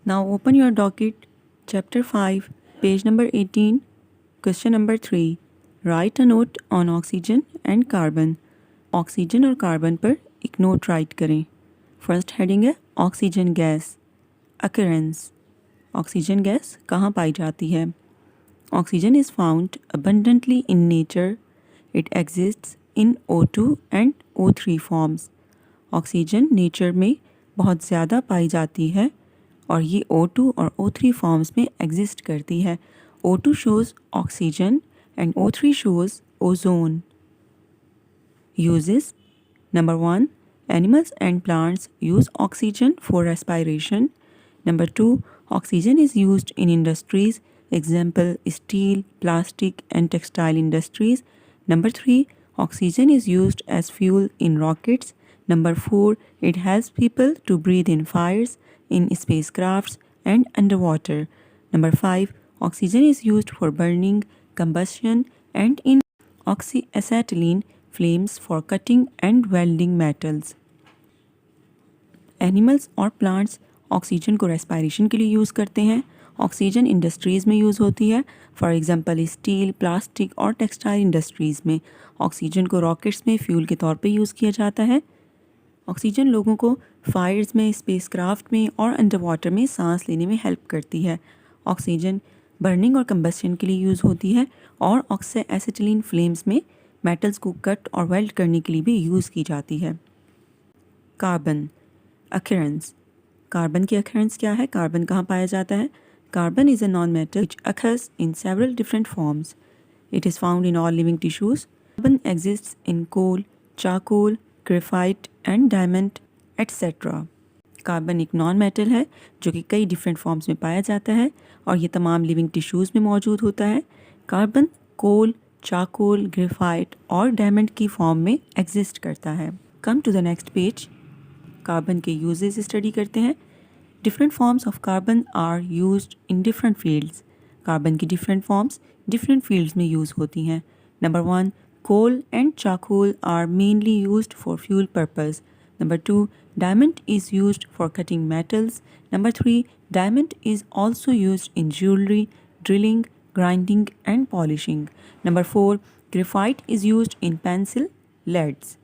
Now open your docket, chapter 5, page number 18, question number 3. Write a note on oxygen and carbon. Oxygen और carbon पर एक note right करें. First heading है oxygen gas. Occurrence. Oxygen gas कहाँ पाई जाती है? Oxygen is found abundantly in nature. It exists in O2 and O3 forms. Oxygen nature में बहुत ज़्यादा पाई जाती है और ये O2 और O3 फॉर्म्स में एग्जिस्ट करती है. O2 shows oxygen and O3 shows ozone. Uses. Number 1. Animals and plants use oxygen for respiration. Number 2. Oxygen is used in industries. Example, steel, plastic and textile industries. Number 3. Oxygen is used as fuel in rockets. Number 4. It helps people to breathe in fires, in spacecrafts and underwater. Number 5. Oxygen is used for burning, combustion and in oxyacetylene flames for cutting and welding metals. Animals और plants oxygen को respiration के लिए use करते हैं. Oxygen industries में use होती है. For example steel, plastic और टेक्सटाइल इंडस्ट्रीज़ में. ऑक्सीजन को रॉकेट्स में फ्यूल के तौर पे यूज़ किया जाता है. ऑक्सीजन लोगों को फायर्स में, स्पेसक्राफ्ट में और अंडर वाटर में सांस लेने में हेल्प करती है. ऑक्सीजन बर्निंग और कंबस्शन के लिए यूज़ होती है और ऑक्सीएसिटिलीन फ्लेम्स में मेटल्स को कट और वेल्ड करने के लिए भी यूज़ की जाती है. कार्बन. अकरेंस. कार्बन की अकरेंस क्या है? कार्बन कहाँ पाया जाता है? Carbon is a non metal which occurs in several different forms. It is found in all living tissues. Carbon exists in coal, charcoal, graphite and diamond etc. Carbon एक non metal है जो कि कई different forms में पाया जाता है और ये तमाम लिविंग टिश्यूज़ में मौजूद होता है. कार्बन कोल, चारकोल, ग्रेफाइट और डायमंड की फॉर्म में एग्जिस्ट करता है. Come to the next page. Carbon के यूजेस स्टडी करते हैं. Different forms of carbon are used in different fields. Carbon की डिफरेंट फॉर्म्स डिफरेंट फील्ड्स में यूज़ होती हैं. Number 1. Coal and charcoal are mainly used for fuel purpose. Number 2. Diamond is used for cutting metals. Number 3. Diamond is also used in jewelry, drilling, grinding and polishing. Number 4. Graphite is used in pencil, leads.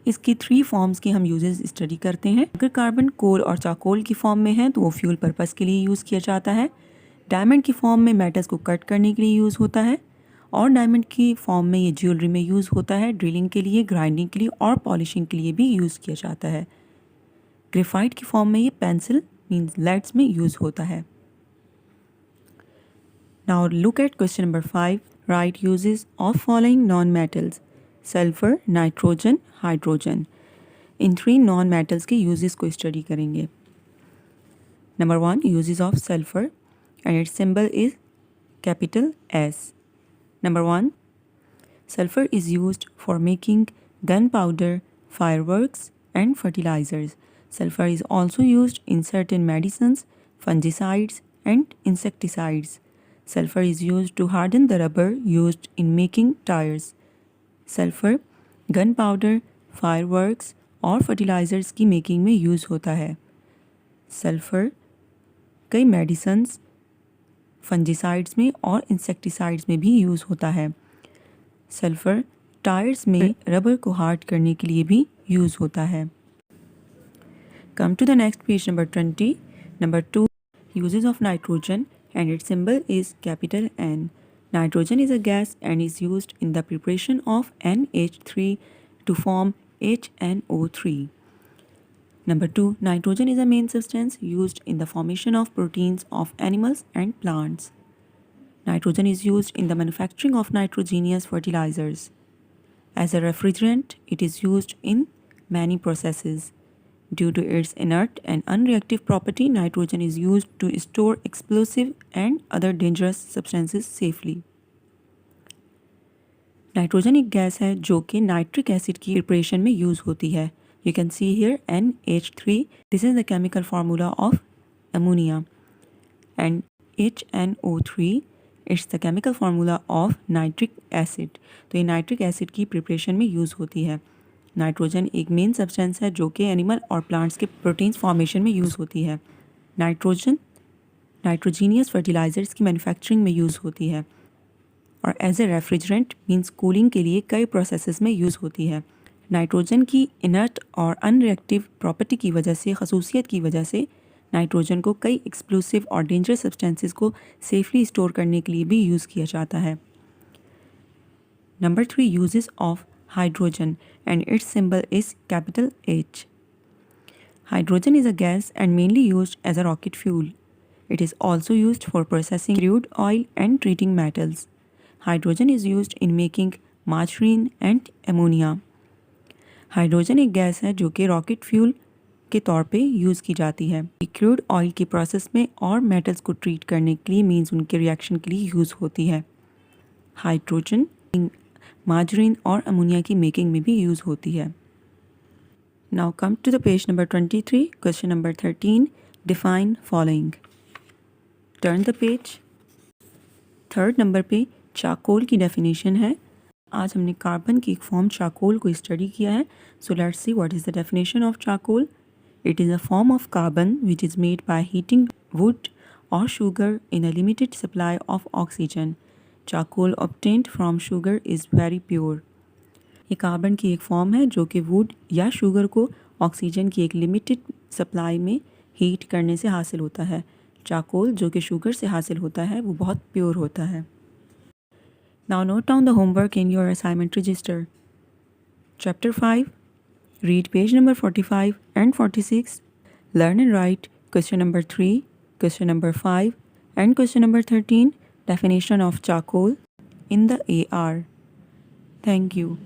इसकी 3 forms के हम uses study करते हैं. अगर carbon कोल और charcoal की form में है तो वो फ्यूल पर्पस के लिए यूज़ किया जाता है. डायमंड की फॉर्म में मेटल्स को कट करने के लिए यूज़ होता है और डायमंड की फॉर्म में ये ज्वेलरी में यूज़ होता है, ड्रिलिंग के लिए, ग्राइंडिंग के लिए और पॉलिशिंग के लिए भी यूज़ किया जाता है. ग्रेफाइट की फॉर्म में ये पेंसिल मींस लेड्स में यूज़ होता है. Now look at question number 5. Right uses of following non metals. Sulphur, nitrogen, hydrogen. In 3 non metals के यूजेस को स्टडी करेंगे. Number 1. Uses of sulphur and its symbol is capital S. Number 1. Sulfur is used for making gunpowder, fireworks and fertilizers. Sulfur is also used in certain medicines, fungicides and insecticides. Sulfur is used to harden the rubber used in making tires. Sulfur gunpowder, fireworks और fertilizers की making में use होता है. Sulfur कई medicines, fungicides में और insecticides में भी यूज़ होता है. सल्फ़र टायर्स में रबर को हार्ड करने के लिए भी यूज़ होता है. Come to the next page number 20. Number 2. Uses of nitrogen and its symbol is capital N. Nitrogen is a gas and is used in the preparation of NH3 to form HNO3. Number 2. Nitrogen is a main substance used in the formation of proteins of animals and plants. Nitrogen is used in the manufacturing of nitrogenous fertilizers. As a refrigerant, it is used in many processes. Due to its inert and unreactive property, nitrogen is used to store explosive and other dangerous substances safely. Nitrogen एक gas है जो कि nitric acid की preparation में use होती है. You can see here NH3. This is the chemical formula of ammonia. And HNO3, it's the chemical formula of nitric acid. तो ये नाइट्रिक एसिड की प्रिपरेशन में यूज़ होती है. नाइट्रोजन एक मेन सब्सटेंस है जो कि एनिमल और प्लांट्स के प्रोटीन्स फॉर्मेशन में यूज़ होती है. नाइट्रोजीनियस फर्टिलाइज़र्स की मैन्युफैक्चरिंग में यूज़ होती है और as a refrigerant means cooling के लिए कई प्रोसेसेस में यूज़ होती है। नाइट्रोजन की इनर्ट और अनरिएक्टिव प्रॉपर्टी की वजह से, खसूसियत की वजह से नाइट्रोजन को कई एक्सप्लोसिव और डेंजरस सब्सटेंसेस को सेफली स्टोर करने के लिए भी यूज़ किया जाता है। Number 3, uses of hydrogen and its symbol is capital H. Hydrogen is a gas and mainly used as a rocket fuel. It is also used for processing crude oil and treating metals. Hydrogen is used in making margarine and ammonia. Hydrogen एक gas है जो कि rocket fuel के तौर पे use की जाती है। क्रूड ऑयल की प्रोसेस में और मेटल्स को ट्रीट करने के लिए मींस उनके रिएक्शन के लिए यूज़ होती है। हाइड्रोजन मार्जरीन और अमोनिया की मेकिंग में भी यूज़ होती है। Now come to the page number 23, question number 13, define following. Turn the page. Third number पे चारकोल की डेफिनेशन है। आज हमने कार्बन की एक फॉर्म चारकोल को स्टडी किया है। So let's see what is the definition of charcoal. It is a form of carbon which is made by heating wood और sugar in a limited supply of oxygen. Charcoal obtained from sugar is very pure. ये carbon की एक form है जो कि would या sugar को oxygen की एक लिमिटेड सप्लाई में हीट करने से हासिल होता है। चारकोल जो कि शुगर से हासिल होता है वो बहुत प्योर होता है। Now note down the homework in your assignment register. Chapter 5. Read page number 45 and 46. Learn and write question number 3, question number 5 and question number 13, definition of charcoal in the AR. Thank you.